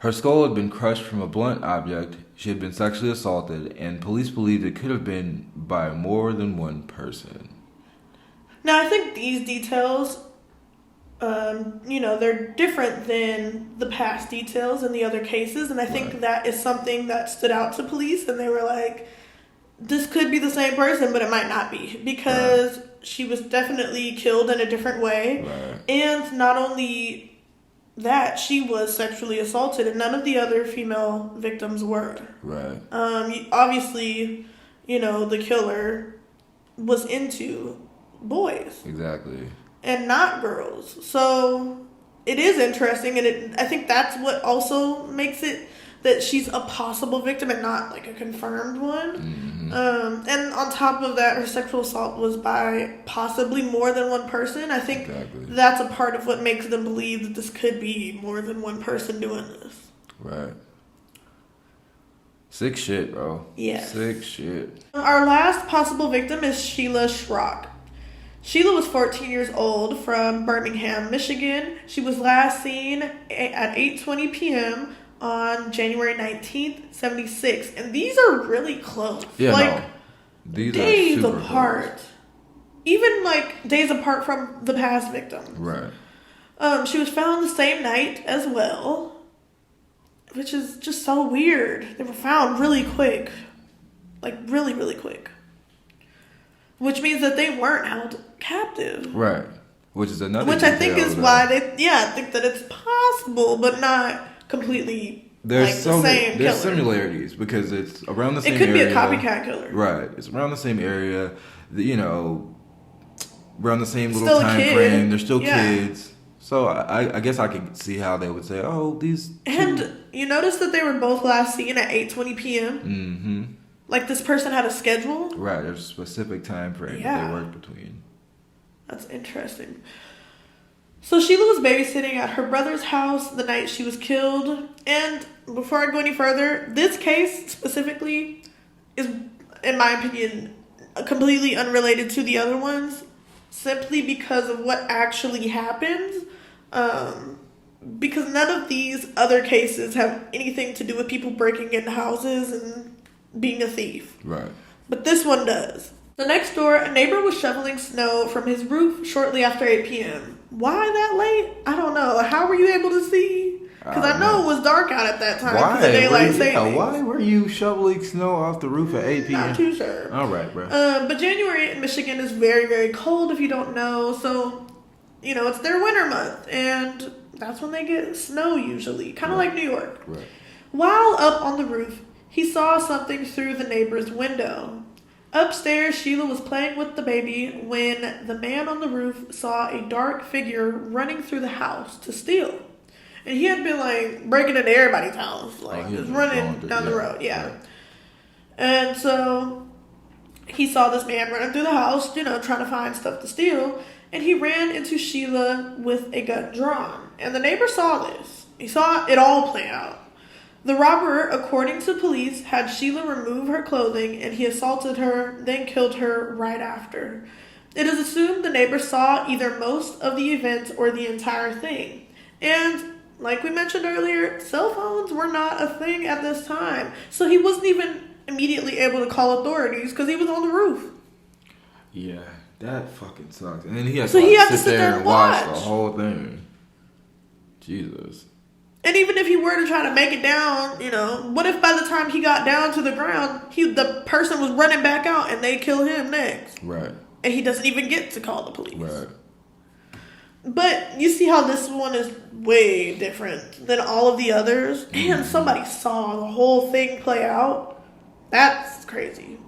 Her skull had been crushed from a blunt object. She had been sexually assaulted, and police believed it could have been by more than one person. Now, I think these details, they're different than the past details in the other cases, and I think that is something that stood out to police, and they were like, this could be the same person, but it might not be, because she was definitely killed in a different way, and not only that, she was sexually assaulted, and none of the other female victims were. Right. Obviously, the killer was into boys. Exactly. And not girls. So it is interesting, and I think that's what also makes it that she's a possible victim and not like a confirmed one. And on top of that, her sexual assault was by possibly more than one person. I think that's a part of what makes them believe that this could be more than one person doing this. Right. Sick shit, bro. Yeah. Sick shit. Our last possible victim is Sheila Schrock. Sheila was 14 years old from Birmingham, Michigan. She was last seen at 8:20 p.m. on January 19th, 76. And these are really close. Yeah, these days are super apart. close. Even days apart from the past victim. Right. She was found the same night as well, which is just so weird. They were found really quick. Really, really quick. Which means that they weren't held captive. Right. Which is another Which I think is why I think that it's possible, but not completely the same There's killer. similarities because it's around the same area. It could be a copycat killer. Right. It's around the same area, around the same little Still a time kid. frame. They're still kids. So I guess I could see how they would say, oh, these two. And you notice that they were both last seen at 8:20 p.m.? Mm-hmm. Like this person had a schedule? Right, there's a specific time frame that they work between. That's interesting. So Sheila was babysitting at her brother's house the night she was killed. And before I go any further, this case specifically is, in my opinion, completely unrelated to the other ones, simply because of what actually happened. Because none of these other cases have anything to do with people breaking into houses and being a thief. Right. But this one does. So next door, a neighbor was shoveling snow from his roof shortly after 8 p.m. Why that late? I don't know. How were you able to see? Because I know it was dark out at that time. Why? Daylight savings. Why were you shoveling snow off the roof at 8 p.m.? Not too sure. All right, bro. But January in Michigan is very, very cold if you don't know. So, it's their winter month. And that's when they get snow usually. Kind of like New York. Right. While up on the roof, he saw something through the neighbor's window. Upstairs, Sheila was playing with the baby when the man on the roof saw a dark figure running through the house to steal. And he had been breaking into everybody's house, just running down the road. Yeah. Right. And so he saw this man running through the house, trying to find stuff to steal. And he ran into Sheila with a gun drawn. And the neighbor saw this. He saw it all play out. The robber, according to police, had Sheila remove her clothing and he assaulted her, then killed her right after. It is assumed the neighbor saw either most of the event or the entire thing. And, like we mentioned earlier, cell phones were not a thing at this time. So he wasn't even immediately able to call authorities because he was on the roof. Yeah, that fucking sucks. And then he had to sit there and watch the whole thing. Jesus. And even if he were to try to make it down, what if by the time he got down to the ground, the person was running back out and they kill him next? Right. And he doesn't even get to call the police. Right. But you see how this one is way different than all of the others? And somebody saw the whole thing play out. That's crazy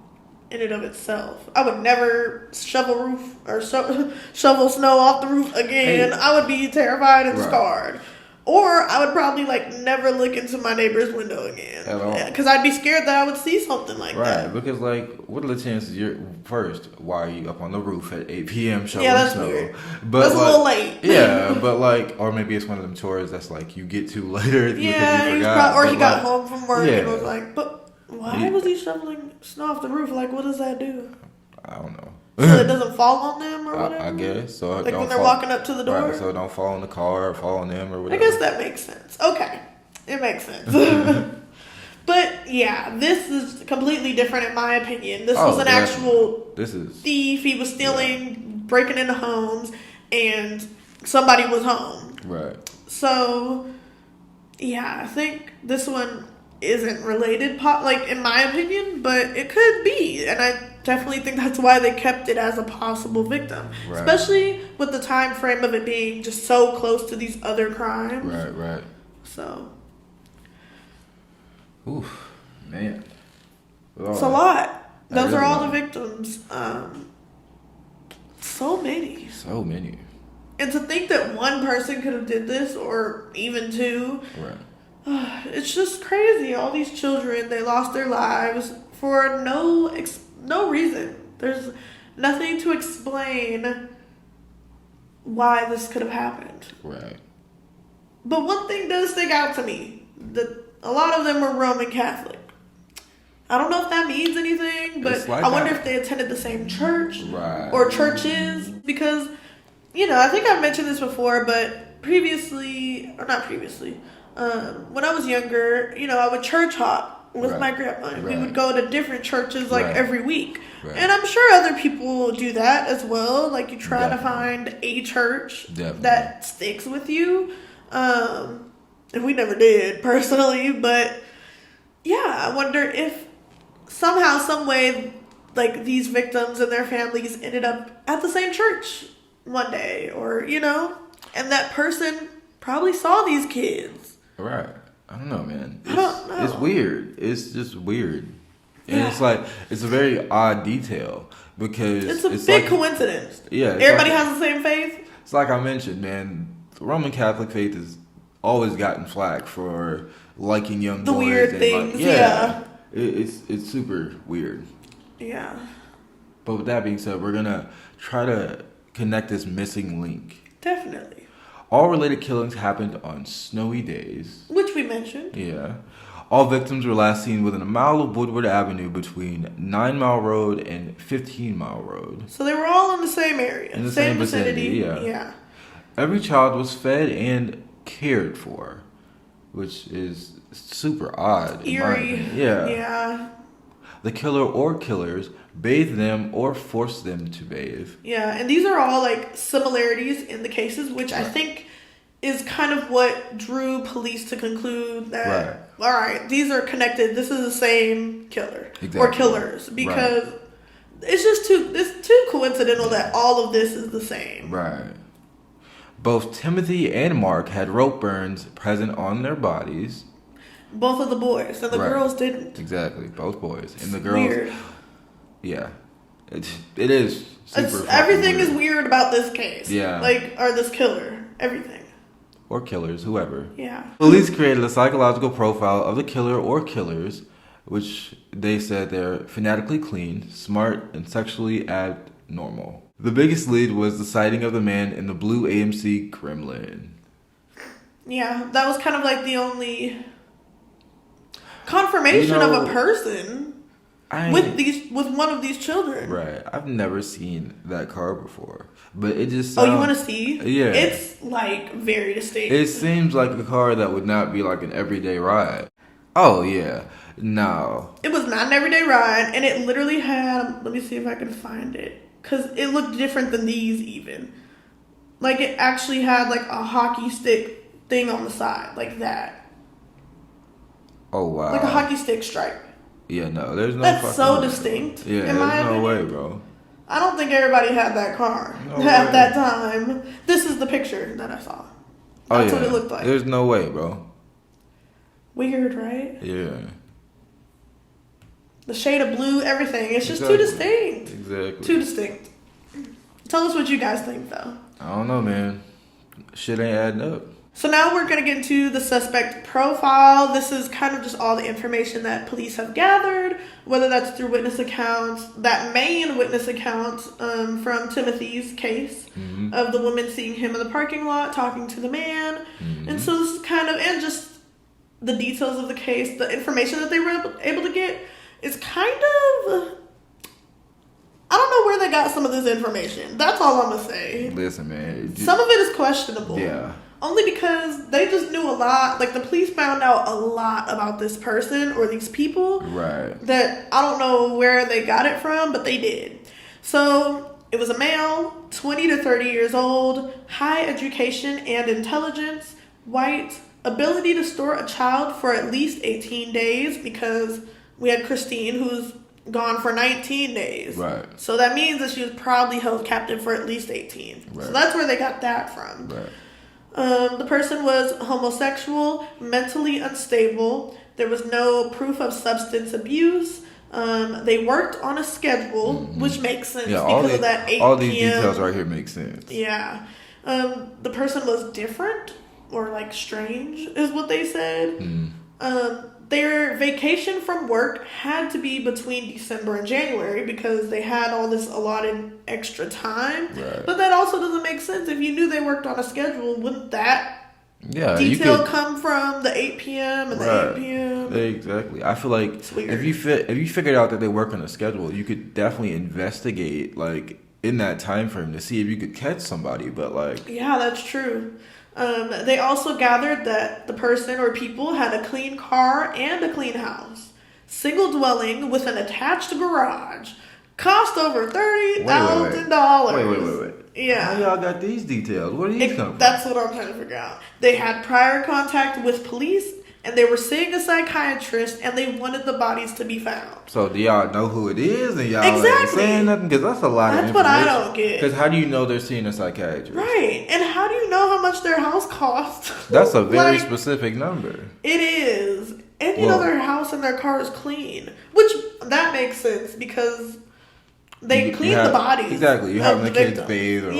in and of itself. I would never shovel roof or shovel snow off the roof again. Hey. I would be terrified and scarred. Or I would probably never look into my neighbor's window again. At all. Because I'd be scared that I would see something like that. Right, because what are the chances why are you up on the roof at 8 p.m. shoveling that's snow? Weird. But that's a little late. Yeah, but or maybe it's one of them chores that's you get to later. Yeah, because you forgot. or he got home from work and was but Why was he shoveling snow off the roof? Like, what does that do? I don't know. So it doesn't fall on them or whatever? I guess. So like when they're walking up to the door? Right, so it don't fall on the car or fall on them or whatever. I guess that makes sense. Okay. It makes sense. But, yeah, this is completely different in my opinion. This was an actual thief. He was stealing, breaking into homes, and somebody was home. Right. So, yeah, I think this one isn't related, like, in my opinion, but it could be. And I definitely think that's why they kept it as a possible victim. Right. Especially with the time frame of it being just so close to these other crimes. Right. So. Oof, man. It's a lot. Those are all the victims. So many. And to think that one person could have did this, or even two. Right. It's just crazy. All these children, they lost their lives for no reason. There's nothing to explain why this could have happened. Right. But one thing does stick out to me. That a lot of them were Roman Catholic. I don't know if that means anything, but like I wonder if they attended the same church or churches. Because, I think I've mentioned this before, but when I was younger, I would church hop with my grandma. We would go to different churches every week. Right. And I'm sure other people do that as well. Like you try to find a church that sticks with you. And we never did personally, but yeah, I wonder if somehow, some way, like these victims and their families ended up at the same church one day, or and that person probably saw these kids. Right. I don't know, man. I don't know. It's weird. It's just weird. And it's like, it's a very odd detail because it's a big coincidence. Yeah. Everybody has the same faith. It's like I mentioned, man, the Roman Catholic faith has always gotten flack for liking young boys. The weird things, It's super weird. Yeah. But with that being said, we're going to try to connect this missing link. Definitely. All related killings happened on snowy days. Which we mentioned. Yeah. All victims were last seen within a mile of Woodward Avenue between 9 Mile Road and 15 Mile Road. So they were all in the same area. In the same vicinity. Yeah. Every child was fed and cared for, which is super odd. Eerie. Yeah. The killer or killers bathed them or forced them to bathe. Yeah, and these are all like similarities in the cases, which I think is kind of what drew police to conclude that, all right, these are connected. This is the same killer or killers, because it's too coincidental that all of this is the same. Right. Both Timothy and Mark had rope burns present on their bodies. Both of the boys, and the girls didn't. Exactly, both boys. And the girls... Weird. Yeah. It is super everything weird. is weird about this case. Yeah. Or this killer. Everything. Or killers, whoever. Yeah. Police created a psychological profile of the killer or killers, which they said they're fanatically clean, smart, and sexually abnormal. The biggest lead was the sighting of the man in the blue AMC Gremlin. Yeah, that was kind of like the only confirmation of a person with one of these children. Right. I've never seen that car before. But it just sounds... Oh, you want to see? Yeah. It's like very distinct. It seems like a car that would not be like an everyday ride. Oh, yeah. No. It was not an everyday ride, and it literally had... Let me see if I can find it. Because it looked different than these even. Like, it actually had like a hockey stick thing on the side. Like that. Oh, wow. Like a hockey stick stripe. Yeah, no. There's no... That's so distinct. Yeah, in my there's no opinion. way, bro. I don't think everybody had that car at that time. This is the picture that I saw. That's what it looked like. There's no way, bro. Weird, right? Yeah. The shade of blue, everything. It's just too distinct. Exactly. Too distinct. Tell us what you guys think, though. I don't know, man. Shit ain't adding up. So now we're going to get into the suspect profile. This is kind of just all the information that police have gathered, whether that's through witness accounts, that main witness account from Timothy's case of the woman seeing him in the parking lot talking to the man. And so this is kind of, and just the details of the case, the information that they were able to get is kind of... I don't know where they got some of this information. That's all I'm going to say. Listen, man. Some of it is questionable. Yeah. Only because they just knew a lot. Like, the police found out a lot about this person or these people. Right. That I don't know where they got it from, but they did. So, it was a male, 20 to 30 years old, high education and intelligence, white, ability to store a child for at least 18 days because we had Christine who's gone for 19 days. Right. So that means that she was probably held captive for at least 18. Right. So that's where they got that from. Right. The person was homosexual, mentally unstable. There was no proof of substance abuse. They worked on a schedule, which makes sense because of that 8 p.m. All these details right here make sense. Yeah. The person was different or like strange is what they said. Their vacation from work had to be between December and January because they had all this allotted extra time. Right. But that also doesn't make sense. If you knew they worked on a schedule, wouldn't that detail come from the 8 p.m. and the 8 p.m.? Exactly. I feel like if you figured out that they work on a schedule, you could definitely investigate like in that time frame to see if you could catch somebody. But like, yeah, that's true. They also gathered that the person or people had a clean car and a clean house. Single dwelling with an attached garage. Cost over $30,000. Wait. Yeah. How y'all got these details? Where do these come from? That's what I'm trying to figure out. They had prior contact with police, and they were seeing a psychiatrist, and they wanted the bodies to be found. So do y'all know who it is, and y'all ain't saying nothing? Because that's a lot of information. That's what I don't get. Because how do you know they're seeing a psychiatrist? Right. And how do you know how much their house cost? That's a very specific number. It is. And you know their house and their car is clean. Which, that makes sense because they cleaned the bodies. Exactly. You're having the kids bathe or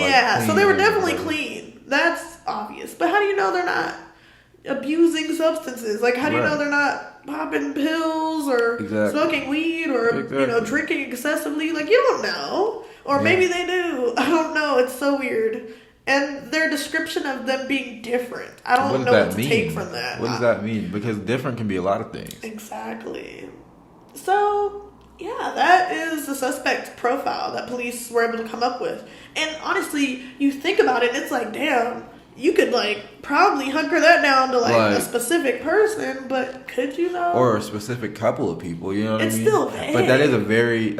so they were definitely clean. That's obvious. But how do you know they're not abusing substances? Like, how do you know they're not popping pills or smoking weed or, drinking excessively? Like, you don't know. Or maybe they do. I don't know. It's so weird. And their description of them being different. I don't know what to take from that. What does that mean? Because different can be a lot of things. Exactly. So, yeah, that is the suspect's profile that police were able to come up with. And honestly, you think about it, it's like, damn, you could, like, probably hunker that down to, like a specific person, but could you, though? Or a specific couple of people, you know what I mean? It's still vague. But that's a very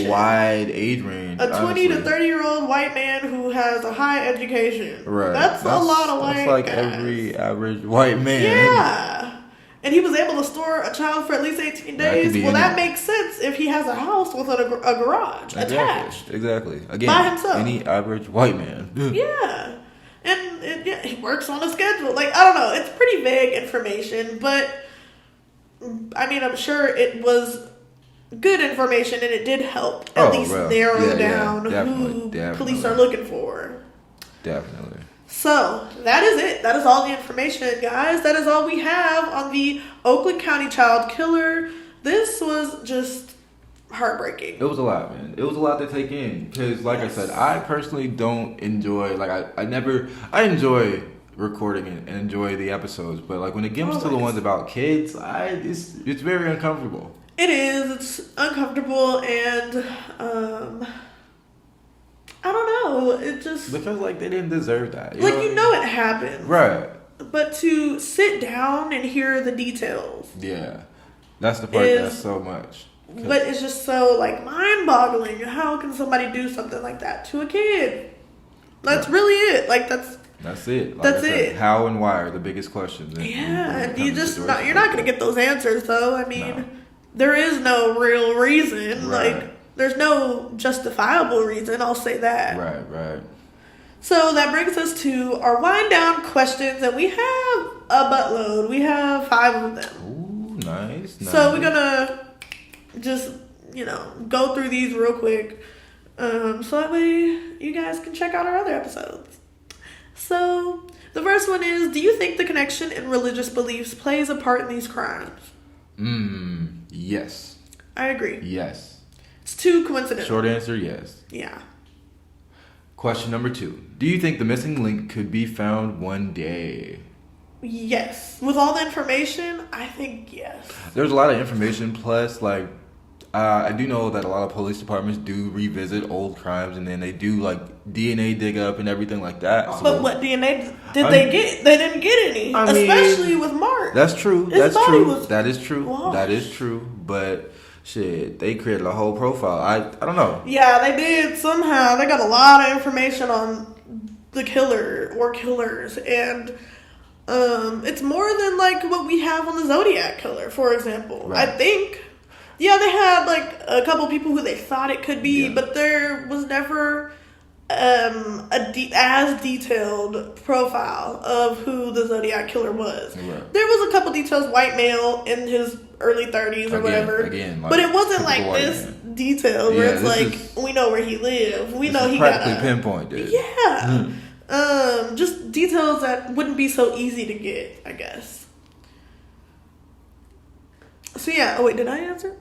wide age range. A 20 to 30-year-old white man who has a high education. Right. That's a lot of white That's like guys. Every average white man. Yeah. And he was able to store a child for at least 18 days. Well, that makes sense if he has a house with a garage attached. Exactly. Again, by himself. Any average white man. Yeah. And he works on a schedule. Like, I don't know. It's pretty vague information, but I mean, I'm sure it was good information and it did help at least narrow down who police are looking for. Definitely. So, that is it. That is all the information, guys. That is all we have on the Oakland County child killer. This was just heartbreaking. It was a lot, man. It was a lot to take in. Because, like I said, I personally don't enjoy, I enjoy recording and enjoy the episodes. But, like, when it comes to the ones about kids, it's very uncomfortable. It is. It's uncomfortable and, I don't know. It just... Because, like, they didn't deserve that. You know it happened. Right. But to sit down and hear the details. Yeah. That's the part that's so much. But it's just so, like, mind-boggling. How can somebody do something like that to a kid? That's really it. Like, that's it. Like that's it. How and why are the biggest questions. Yeah, and you're not going to get those answers, though. I mean, there is no real reason. Right. Like, there's no justifiable reason. I'll say that. Right. So that brings us to our wind-down questions, and we have a buttload. We have 5 of them. Ooh, nice. So we're going to just, go through these real quick. So that way you guys can check out our other episodes. So the first one is, do you think the connection in religious beliefs plays a part in these crimes? Yes. I agree. Yes. It's too coincidental. Short answer, yes. Yeah. Question number 2. Do you think the missing link could be found one day? Yes. With all the information, I think yes. There's a lot of information. Plus, like, I do know that a lot of police departments do revisit old crimes, and then they do like DNA dig up and everything like that. So, But what DNA did they get? They didn't get any, especially with Mark. That's true. His That's body true. was That is true. washed. That is true. But shit, they created a whole profile. I don't know. Yeah, they did somehow. They got a lot of information on the killer or killers, and it's more than like what we have on the Zodiac killer, for example. Right. I think. Yeah, they had like a couple people who they thought it could be, Yeah. but there was never as detailed profile of who the Zodiac killer was. Right. There was a couple details, white male in his early 30s or whatever. Again, like, but it wasn't like typical white this man. detailed where Yeah, it's this like we know where he lived. We This know is he got practically a pinpointed. yeah. Just details that wouldn't be so easy to get, I guess. So yeah. Oh wait, did I answer?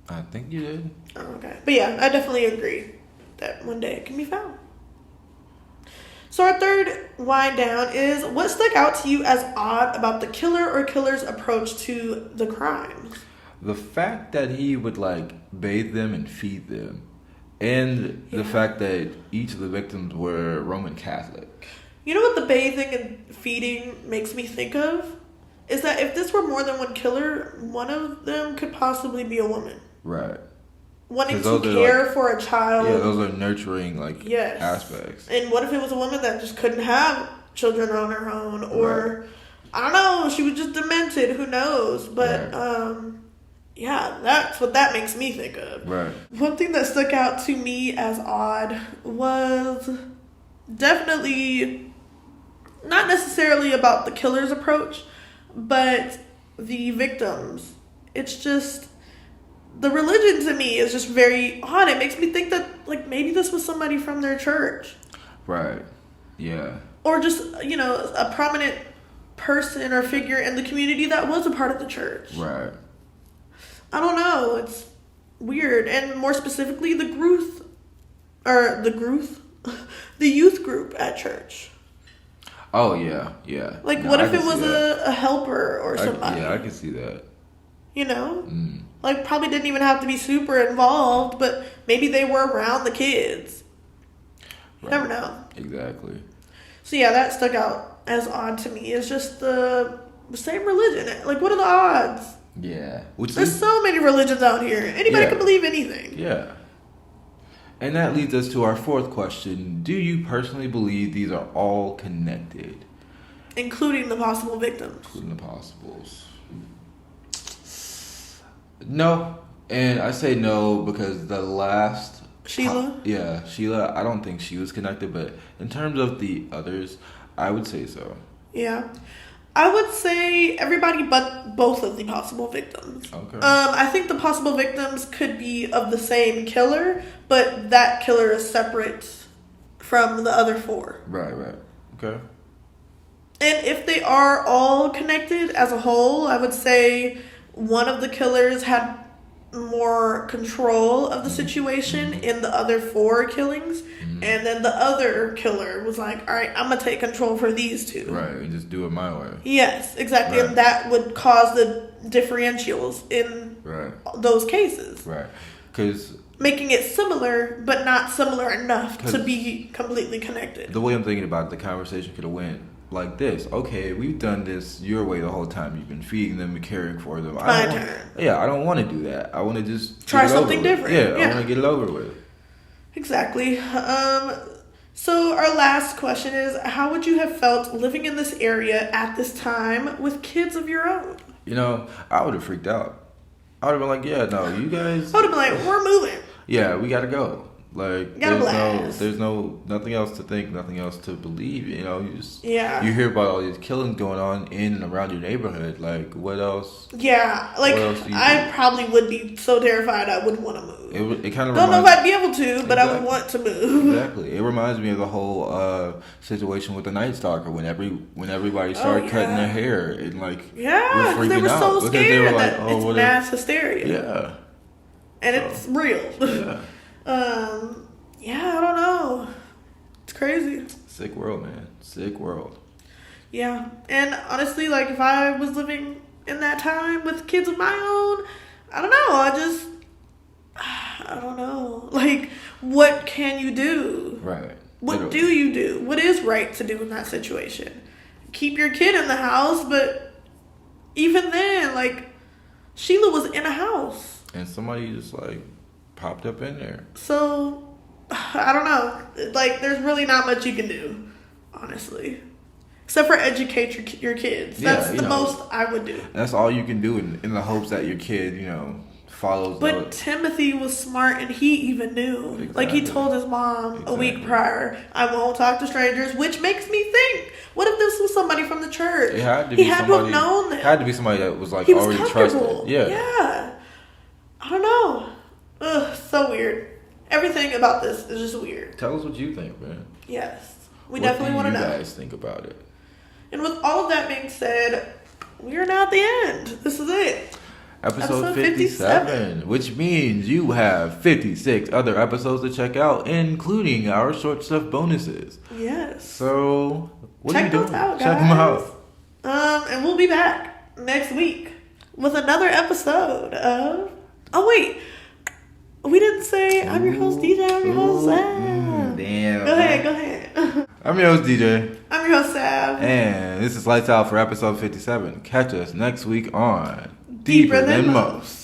I think you did. Oh, okay. But yeah, I definitely agree that one day it can be found. So our third wind down is what stuck out to you as odd about the killer or killer's approach to the crimes? The fact that he would like bathe them and feed them, and the fact that each of the victims were Roman Catholic. You know what the bathing and feeding makes me think of? Is that if this were more than one killer, one of them could possibly be a woman. Right. Wanting 'Cause to those are, care like- for a child. Yeah, those are nurturing like Yes. aspects. And what if it was a woman that just couldn't have children on her own, or I don't know, she was just demented, who knows? But yeah, that's what that makes me think of. Right. One thing that stuck out to me as odd was definitely not necessarily about the killer's approach, but the victims. It's just the religion to me is just very odd. It makes me think that like maybe this was somebody from their church. Right. Yeah. Or just, you know, a prominent person or figure in the community that was a part of the church. Right. I don't know. It's weird. And more specifically, the youth group at church. Oh yeah, yeah. Like, No, what I if can it was see that. a helper or somebody? Yeah, I can see that. You know? Mm. Like, probably didn't even have to be super involved, but maybe they were around the kids. You never know. Exactly. So yeah, that stuck out as odd to me. It's just the same religion. Like, what are the odds? Yeah. There's so many religions out here. Anybody Yeah. can believe anything. Yeah. And that leads us to our fourth question. Do you personally believe these are all connected? Including the possible victims. Including the possibles. No. And I say no because the last... Sheila? Sheila, I don't think she was connected, but in terms of the others, I would say so. Yeah. I would say everybody but both of the possible victims. Okay. I think the possible victims could be of the same killer, but that killer is separate from the other four. Right. Okay. And if they are all connected as a whole, I would say one of the killers had more control of the situation in the other four killings, and then the other killer was like, all right, I'm gonna take control for these two. Right, and just do it my way. Yes, exactly. Right. And that would cause the differentials in those cases. Right. Because making it similar, but not similar enough to be completely connected. the way I'm thinking about it, the conversation could have went like this. Okay, we've done this your way the whole time. You've been feeding them and caring for them. I don't want to do that. I want to just try something different. Yeah, I want to get it over with. Exactly. So our last question is, how would you have felt living in this area at this time with kids of your own? You know, I would have freaked out. I would have been like, yeah, no, you guys... I would have been like, we're moving. Yeah, we got to go. Like, there's nothing else to think, nothing else to believe. You know, you hear about all these killings going on in and around your neighborhood. Like, what else? Yeah, like I probably would be so terrified I wouldn't want to move. It kind of don't know if I'd be able to, but I would want to move. Exactly, it reminds me of the whole situation with the Night Stalker when everybody started cutting their hair and like they were so scared they were like, that it's mass hysteria. Yeah, and it's real. Yeah. I don't know. It's crazy. Sick world, man. Sick world. Yeah. And honestly, like, if I was living in that time with kids of my own, I don't know. I don't know. Like, what can you do? Right. What do you do? What is right to do in that situation? Keep your kid in the house, but even then, like, Sheila was in a house. And somebody just, like, popped up in there. So, I don't know. Like, there's really not much you can do, honestly. Except for educate your kids. That's the most I would do. That's all you can do in the hopes that your kid, follows. But Timothy was smart, and he even knew. Exactly. Like, he told his mom a week prior, I won't talk to strangers, which makes me think, what if this was somebody from the church? It had to He be had somebody, to have known them. It had to be somebody that was, like, He was already comfortable. trusted. Yeah. Yeah. I don't know. Ugh, so weird. Everything about this is just weird. Tell us what you think, man. Yes. We definitely want to know. What do you guys think about it? And with all of that being said, we are now at the end. This is it. Episode 57, which means you have 56 other episodes to check out, including our short stuff bonuses. Yes. So, what check are you doing? those out, guys. Check them out. And we'll be back next week with another episode of... Oh, wait. We didn't say I'm your host, DJ. I'm your host, Sav. Damn. Go ahead. I'm your host, DJ. I'm your host, Sav. And this is Lights Out for episode 57. Catch us next week on Deeper Than Most.